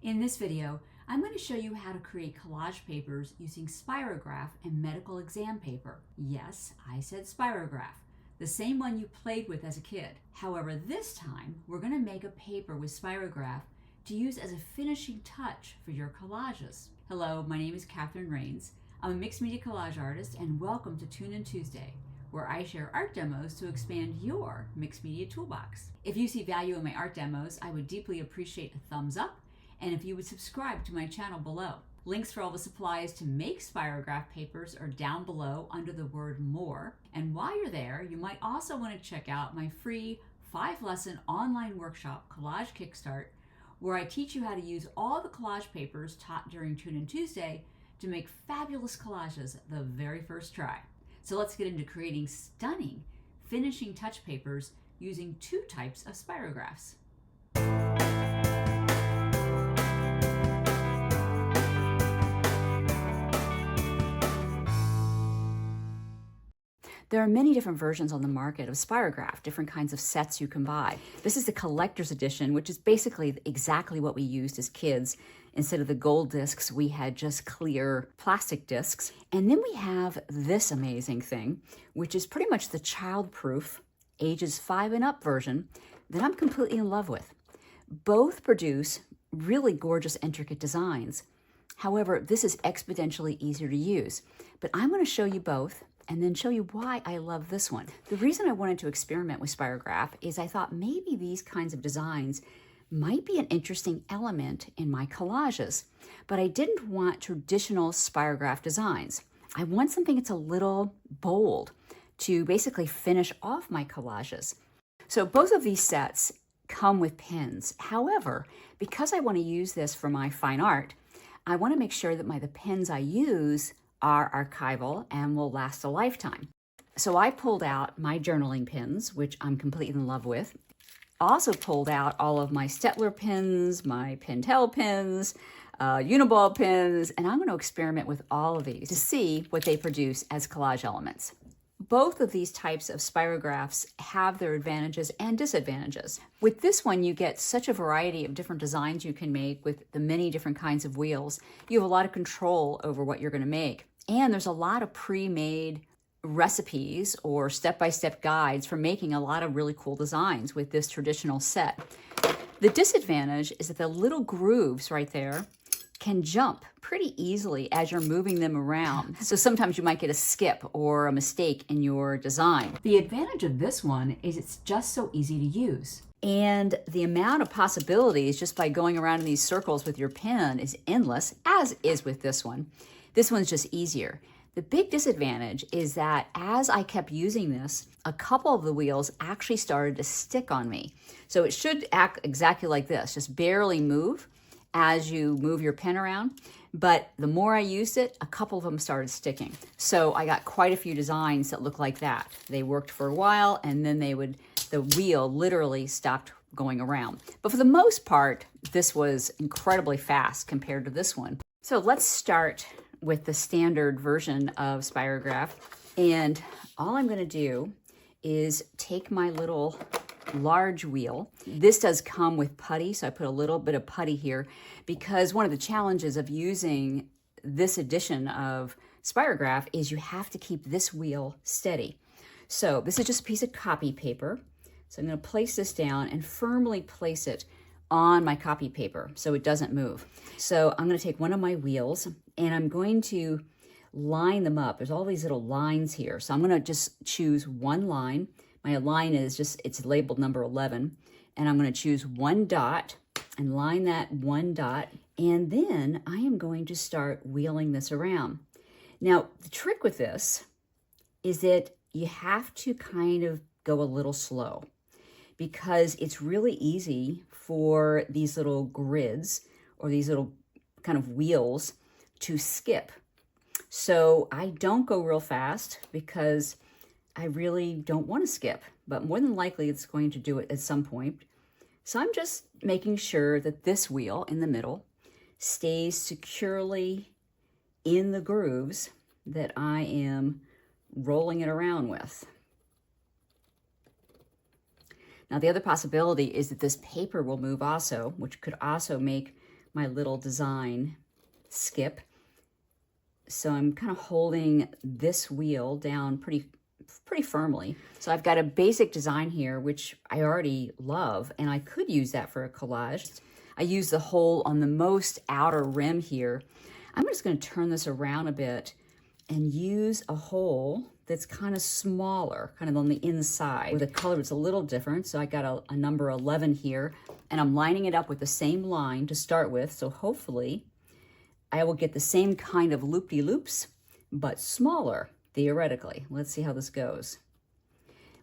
In this video, I'm going to show you how to create collage papers using Spirograph and medical exam paper. Yes, I said Spirograph, the same one you played with as a kid. However, this time we're going to make a paper with Spirograph to use as a finishing touch for your collages. Hello, my name is Catherine Rains. I'm a mixed media collage artist, and welcome to Tune In Tuesday, where I share art demos to expand your mixed media toolbox. If you see value in my art demos, I would deeply appreciate a thumbs up, and if you would subscribe to my channel below. Links for all the supplies to make Spirograph papers are down below under the word more. And while you're there, you might also want to check out my free 5-lesson online workshop, Collage Kickstart, where I teach you how to use all the collage papers taught during Tune In Tuesday to make fabulous collages the very first try. So let's get into creating stunning finishing touch papers using two types of spirographs. There are many different versions on the market of Spirograph, different kinds of sets you can buy. This is the collector's edition, which is basically exactly what we used as kids. Instead of the gold discs, we had just clear plastic discs. And then we have this amazing thing, which is pretty much the child-proof, ages 5 and up version that I'm completely in love with. Both produce really gorgeous, intricate designs. However, this is exponentially easier to use. But I'm going to show you both and then show you why I love this one. The reason I wanted to experiment with Spirograph is I thought maybe these kinds of designs might be an interesting element in my collages, but I didn't want traditional Spirograph designs. I want something that's a little bold to basically finish off my collages. So both of these sets come with pins. However, because I want to use this for my fine art, I want to make sure that the pins I use are archival and will last a lifetime. So I pulled out my journaling pins, which I'm completely in love with. Also pulled out all of my Stettler pins, my Pentel pins, Uniball pins, and I'm going to experiment with all of these to see what they produce as collage elements. Both of these types of spirographs have their advantages and disadvantages. With this one, you get such a variety of different designs you can make with the many different kinds of wheels. You have a lot of control over what you're going to make. And there's a lot of pre-made recipes or step-by-step guides for making a lot of really cool designs with this traditional set. The disadvantage is that the little grooves right there can jump pretty easily as you're moving them around. So sometimes you might get a skip or a mistake in your design. The advantage of this one is it's just so easy to use. And the amount of possibilities just by going around in these circles with your pen is endless, as is with this one. This one's just easier. The big disadvantage is that as I kept using this, a couple of the wheels actually started to stick on me. So it should act exactly like this, just barely move as you move your pen around. But the more I used it, a couple of them started sticking. So I got quite a few designs that look like that. They worked for a while, and then the wheel literally stopped going around. But for the most part, this was incredibly fast compared to this one. So let's start with the standard version of Spirograph. And all I'm going to do is take my little large wheel. This does come with putty, so I put a little bit of putty here because one of the challenges of using this edition of Spirograph is you have to keep this wheel steady. So this is just a piece of copy paper. So I'm going to place this down and firmly place it on my copy paper so it doesn't move. So I'm going to take one of my wheels and I'm going to line them up. There's all these little lines here. So I'm going to just choose one line. My line is it's labeled number 11. And I'm going to choose one dot and line that one dot. And then I am going to start wheeling this around. Now, the trick with this is that you have to kind of go a little slow because it's really easy for these little grids or these little kind of wheels to skip. So I don't go real fast because I really don't want to skip, but more than likely it's going to do it at some point. So I'm just making sure that this wheel in the middle stays securely in the grooves that I am rolling it around with. Now the other possibility is that this paper will move also, which could also make my little design skip. So I'm kind of holding this wheel down pretty firmly. So I've got a basic design here, which I already love, and I could use that for a collage. I use the hole on the most outer rim here. I'm just going to turn this around a bit and use a hole that's kind of smaller, kind of on the inside, with a color that's a little different. So I got a number 11 here, and I'm lining it up with the same line to start with. So hopefully I will get the same kind of loop-de-loops, but smaller, theoretically. Let's see how this goes.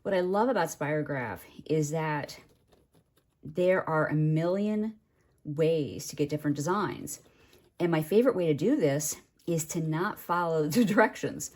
What I love about Spirograph is that there are a million ways to get different designs. And my favorite way to do this is to not follow the directions,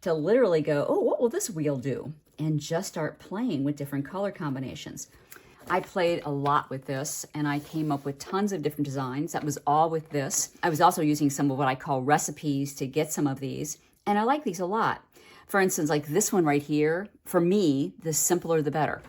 to literally go, oh, what will this wheel do? And just start playing with different color combinations. I played a lot with this, and I came up with tons of different designs. That was all with this. I was also using some of what I call recipes to get some of these, and I like these a lot. For instance, like this one right here, for me, the simpler the better.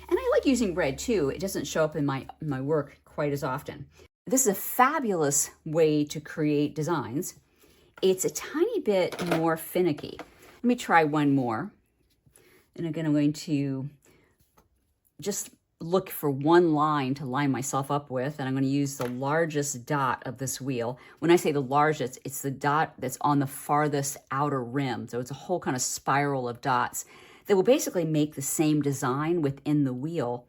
And I like using red too. It doesn't show up in my work quite as often. This is a fabulous way to create designs. It's a tiny bit more finicky. Let me try one more. And again, I'm going to just look for one line to line myself up with, and I'm going to use the largest dot of this wheel. When I say the largest, it's the dot that's on the farthest outer rim. So it's a whole kind of spiral of dots that will basically make the same design within the wheel,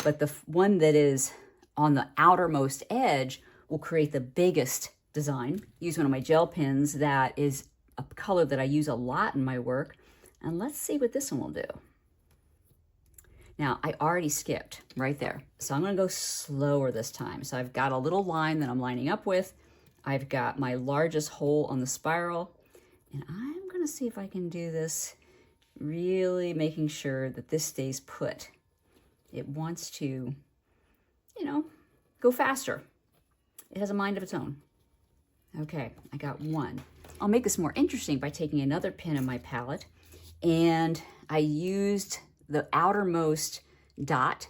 but the one that is on the outermost edge will create the biggest design. Use one of my gel pens that is a color that I use a lot in my work, and let's see what this one will do. Now, I already skipped right there, so I'm going to go slower this time. So I've got a little line that I'm lining up with. I've got my largest hole on the spiral, and I'm going to see if I can do this really making sure that this stays put. It wants to, you know, go faster. It has a mind of its own. Okay, I got one. I'll make this more interesting by taking another pen in my palette, and I used the outermost dot.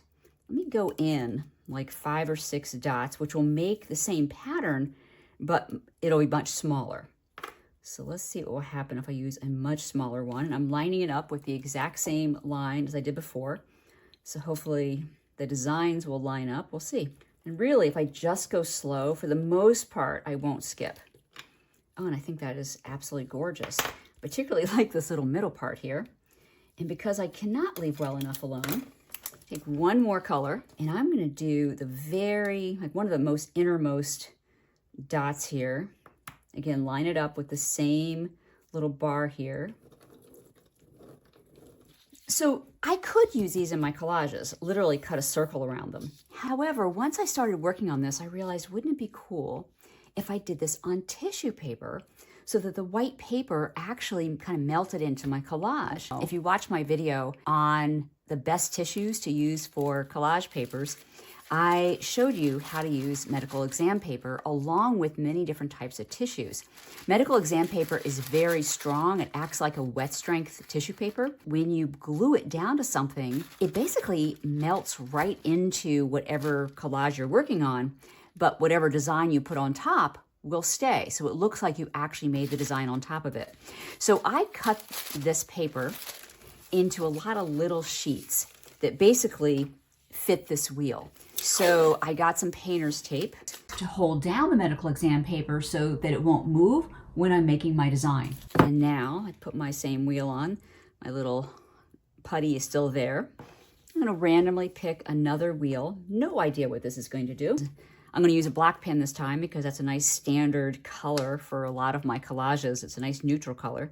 Let me go in like 5 or 6 dots, which will make the same pattern, but it'll be much smaller. So let's see what will happen if I use a much smaller one. And I'm lining it up with the exact same line as I did before. So hopefully the designs will line up. We'll see. And really, if I just go slow, for the most part, I won't skip. Oh, and I think that is absolutely gorgeous. Particularly like this little middle part here. And because I cannot leave well enough alone, take one more color, and I'm going to do the one of the most innermost dots here. Again, line it up with the same little bar here. So I could use these in my collages, literally cut a circle around them. However, once I started working on this, I realized, wouldn't it be cool if I did this on tissue paper, so that the white paper actually kind of melted into my collage. If you watch my video on the best tissues to use for collage papers, I showed you how to use medical exam paper along with many different types of tissues. Medical exam paper is very strong. It acts like a wet strength tissue paper. When you glue it down to something, it basically melts right into whatever collage you're working on, but whatever design you put on top will stay. So it looks like you actually made the design on top of it. So I cut this paper into a lot of little sheets that basically fit this wheel. So I got some painter's tape to hold down the medical exam paper so that it won't move when I'm making my design. And now I put my same wheel on. My little putty is still there. I'm going to randomly pick another wheel. No idea what this is going to do. I'm going to use a black pen this time because that's a nice standard color for a lot of my collages. It's a nice neutral color.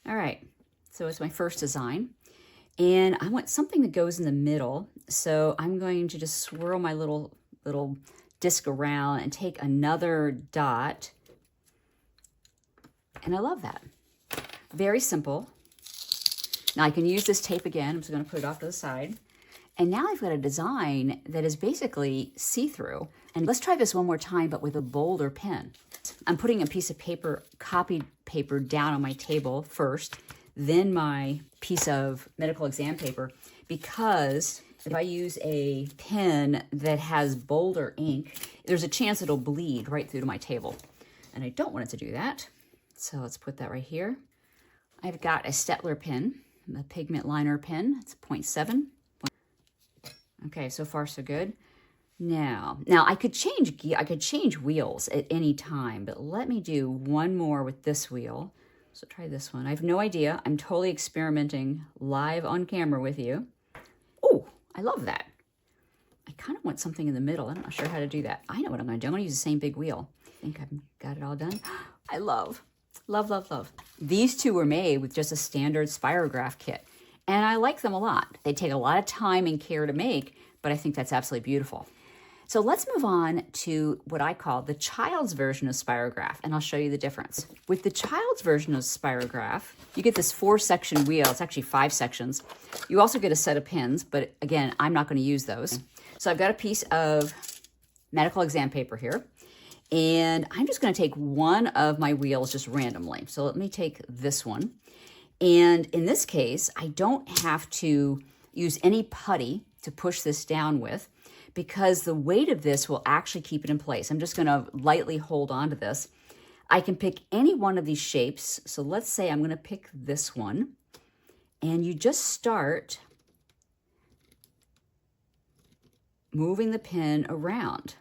All right, so it's my first design. And I want something that goes in the middle. So I'm going to just swirl my little disc around and take another dot. And I love that. Very simple. Now I can use this tape again. I'm just going to put it off to the side. And now I've got a design that is basically see-through. And let's try this one more time, but with a bolder pen. I'm putting a piece of paper, copied paper, down on my table first, then my piece of medical exam paper, because if I use a pen that has bolder ink, there's a chance it'll bleed right through to my table. And I don't want it to do that. So let's put that right here. I've got a Stettler pen, a pigment liner pen. It's 0.7. Okay, so far so good. Now I could change wheels at any time, but let me do one more with this wheel. So try this one. I have no idea. I'm totally experimenting live on camera with you. Oh, I love that. I kind of want something in the middle. I'm not sure how to do that. I know what I'm going to do. I'm going to use the same big wheel. I think I've got it all done. I love. These two were made with just a standard Spirograph kit, and I like them a lot. They take a lot of time and care to make, but I think that's absolutely beautiful. So let's move on to what I call the child's version of Spirograph, and I'll show you the difference. With the child's version of Spirograph, you get this 4-section wheel. It's actually 5 sections. You also get a set of pins, but again, I'm not going to use those. So I've got a piece of medical exam paper here, and I'm just going to take one of my wheels just randomly. So let me take this one. And in this case, I don't have to use any putty to push this down with, because the weight of this will actually keep it in place. I'm just going to lightly hold on to this. I can pick any one of these shapes. So let's say I'm going to pick this one. And you just start moving the pen around.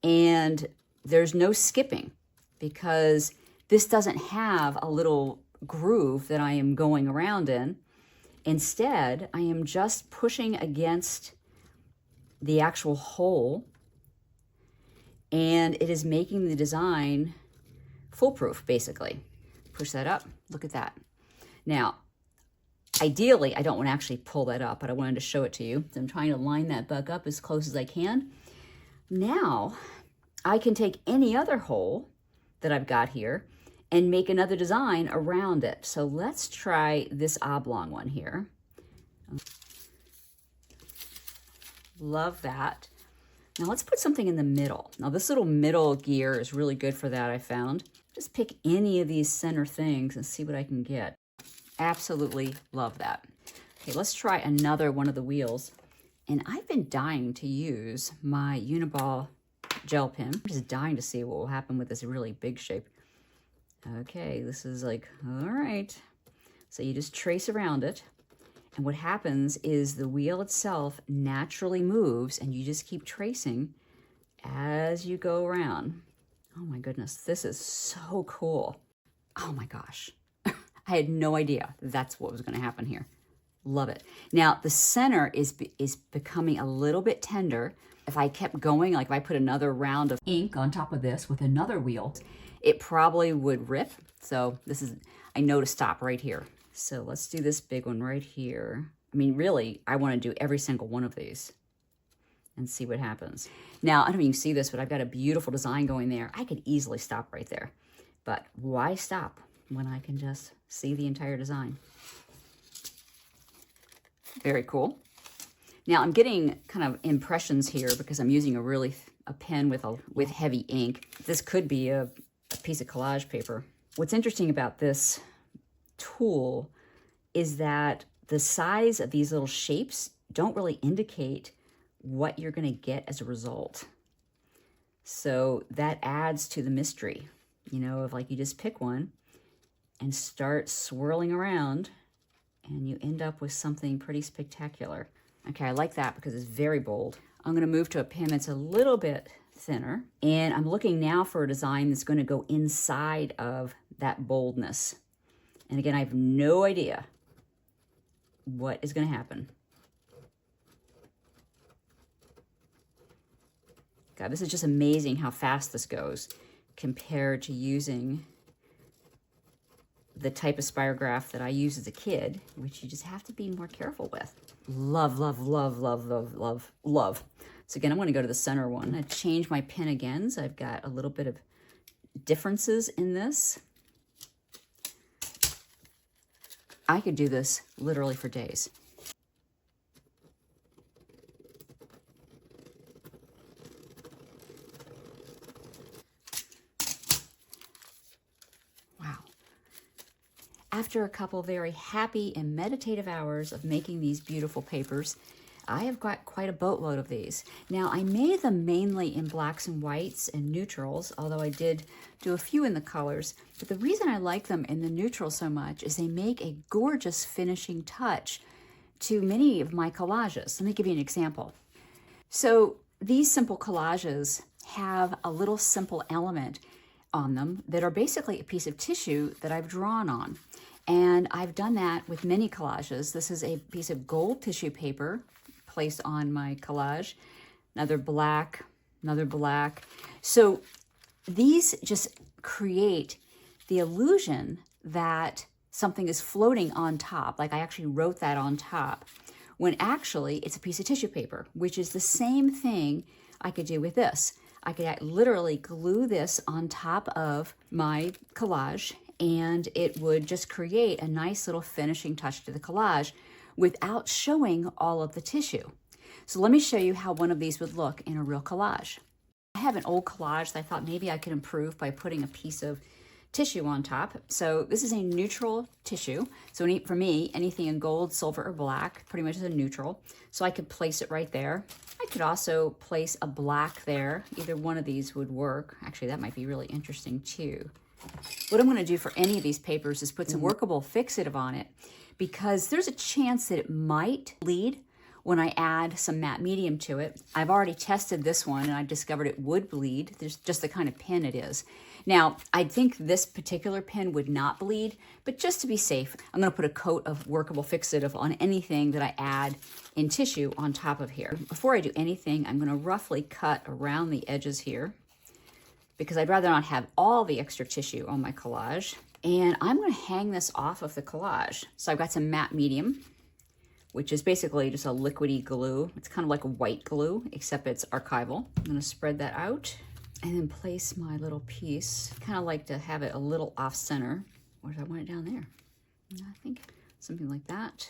And there's no skipping, because this doesn't have a little groove that I am going around in. Instead, I am just pushing against the actual hole, and it is making the design foolproof, basically. Push that up. Look at that. Now, ideally, I don't want to actually pull that up, but I wanted to show it to you. So I'm trying to line that back up as close as I can. Now, I can take any other hole that I've got here and make another design around it. So let's try this oblong one here. Love that. Now let's put something in the middle. Now this little middle gear is really good for that, I found. Just pick any of these center things and see what I can get. Absolutely love that. Okay, let's try another one of the wheels. And I've been dying to use my Uniball gel pen. I'm just dying to see what will happen with this really big shape. Okay, this is like, all right. So you just trace around it. And what happens is the wheel itself naturally moves, and you just keep tracing as you go around. Oh my goodness, this is so cool. Oh my gosh. I had no idea that's what was going to happen here. Love it. Now, the center is becoming a little bit tender. If I kept going, like if I put another round of ink on top of this with another wheel, it probably would rip. So I know to stop right here. So let's do this big one right here. I mean, really, I want to do every single one of these and see what happens. Now, I don't know if you can see this, but I've got a beautiful design going there. I could easily stop right there. But why stop when I can just see the entire design? Very cool. Now, I'm getting kind of impressions here because I'm using a pen with heavy ink. This could be a piece of collage paper. What's interesting about this tool is that the size of these little shapes don't really indicate what you're going to get as a result. So that adds to the mystery, you know, of like you just pick one and start swirling around and you end up with something pretty spectacular. Okay, I like that because it's very bold. I'm going to move to a pen that's a little bit thinner, and I'm looking now for a design that's going to go inside of that boldness. And again, I have no idea what is going to happen. God, this is just amazing how fast this goes compared to using the type of Spirograph that I used as a kid, which you just have to be more careful with. Love, love, love, love, love, love, love. So again, I'm going to go to the center one. I change my pen again, so I've got a little bit of differences in this. I could do this literally for days. Wow. After a couple very happy and meditative hours of making these beautiful papers, I have got quite a boatload of these. Now, I made them mainly in blacks and whites and neutrals, although I did do a few in the colors. But the reason I like them in the neutral so much is they make a gorgeous finishing touch to many of my collages. Let me give you an example. So these simple collages have a little simple element on them that are basically a piece of tissue that I've drawn on. And I've done that with many collages. This is a piece of gold tissue paper placed on my collage. Another black, another black. So these just create the illusion that something is floating on top, like I actually wrote that on top, when actually it's a piece of tissue paper, which is the same thing I could do with this. I could literally glue this on top of my collage, and it would just create a nice little finishing touch to the collage without showing all of the tissue. So let me show you how one of these would look in a real collage. I have an old collage that I thought maybe I could improve by putting a piece of tissue on top. So this is a neutral tissue. So for me, anything in gold, silver, or black pretty much is a neutral. So I could place it right there. I could also place a black there. Either one of these would work. Actually, that might be really interesting too. What I'm going to do for any of these papers is put some workable fixative on it, because there's a chance that it might bleed when I add some matte medium to it. I've already tested this one and I discovered it would bleed. There's just the kind of pen it is. Now, I think this particular pen would not bleed, but just to be safe, I'm going to put a coat of workable fixative on anything that I add in tissue on top of here. Before I do anything, I'm going to roughly cut around the edges here, because I'd rather not have all the extra tissue on my collage. And I'm going to hang this off of the collage. So I've got some matte medium, which is basically just a liquidy glue. It's kind of like a white glue, except it's archival. I'm going to spread that out and then place my little piece. Kind of like to have it a little off center. Or do I want it down there? I think something like that.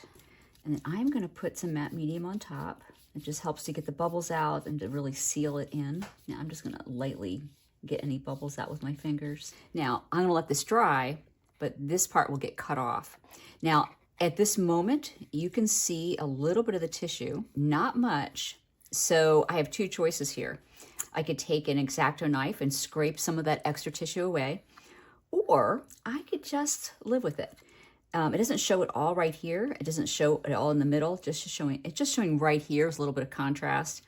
And then I'm going to put some matte medium on top. It just helps to get the bubbles out and to really seal it in. Now I'm just going to lightly get any bubbles out with my fingers. Now I'm going to let this dry, but this part will get cut off. Now at this moment, you can see a little bit of the tissue, not much. So I have two choices here. I could take an X-Acto knife and scrape some of that extra tissue away, or I could just live with it. It doesn't show it all right here. It doesn't show it all in the middle. It's just showing right here is a little bit of contrast.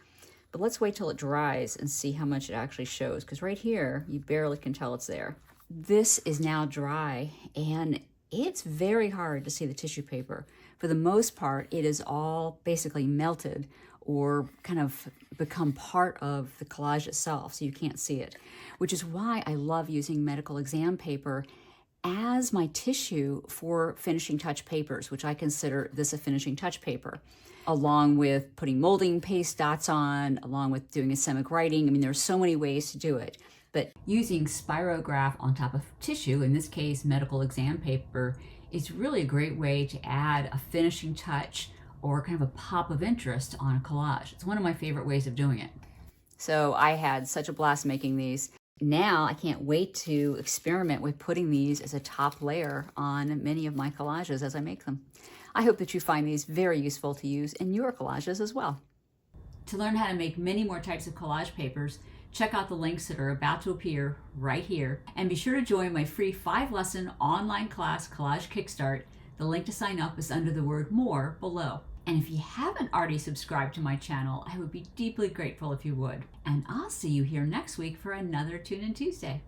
But let's wait till it dries and see how much it actually shows, because right here, you barely can tell it's there. This is now dry, and it's very hard to see the tissue paper. For the most part, it is all basically melted or kind of become part of the collage itself, so you can't see it, which is why I love using medical exam paper as my tissue for finishing touch papers, which I consider this a finishing touch paper, along with putting molding paste dots on, along with doing anemic writing. I mean, there's so many ways to do it. But using Spirograph on top of tissue, in this case medical exam paper, is really a great way to add a finishing touch or kind of a pop of interest on a collage. It's one of my favorite ways of doing it. So I had such a blast making these. Now I can't wait to experiment with putting these as a top layer on many of my collages as I make them. I hope that you find these very useful to use in your collages as well. To learn how to make many more types of collage papers, check out the links that are about to appear right here. And be sure to join my free 5-lesson online class, Collage Kickstart. The link to sign up is under the word "more" below. And if you haven't already subscribed to my channel, I would be deeply grateful if you would. And I'll see you here next week for another Tune In Tuesday.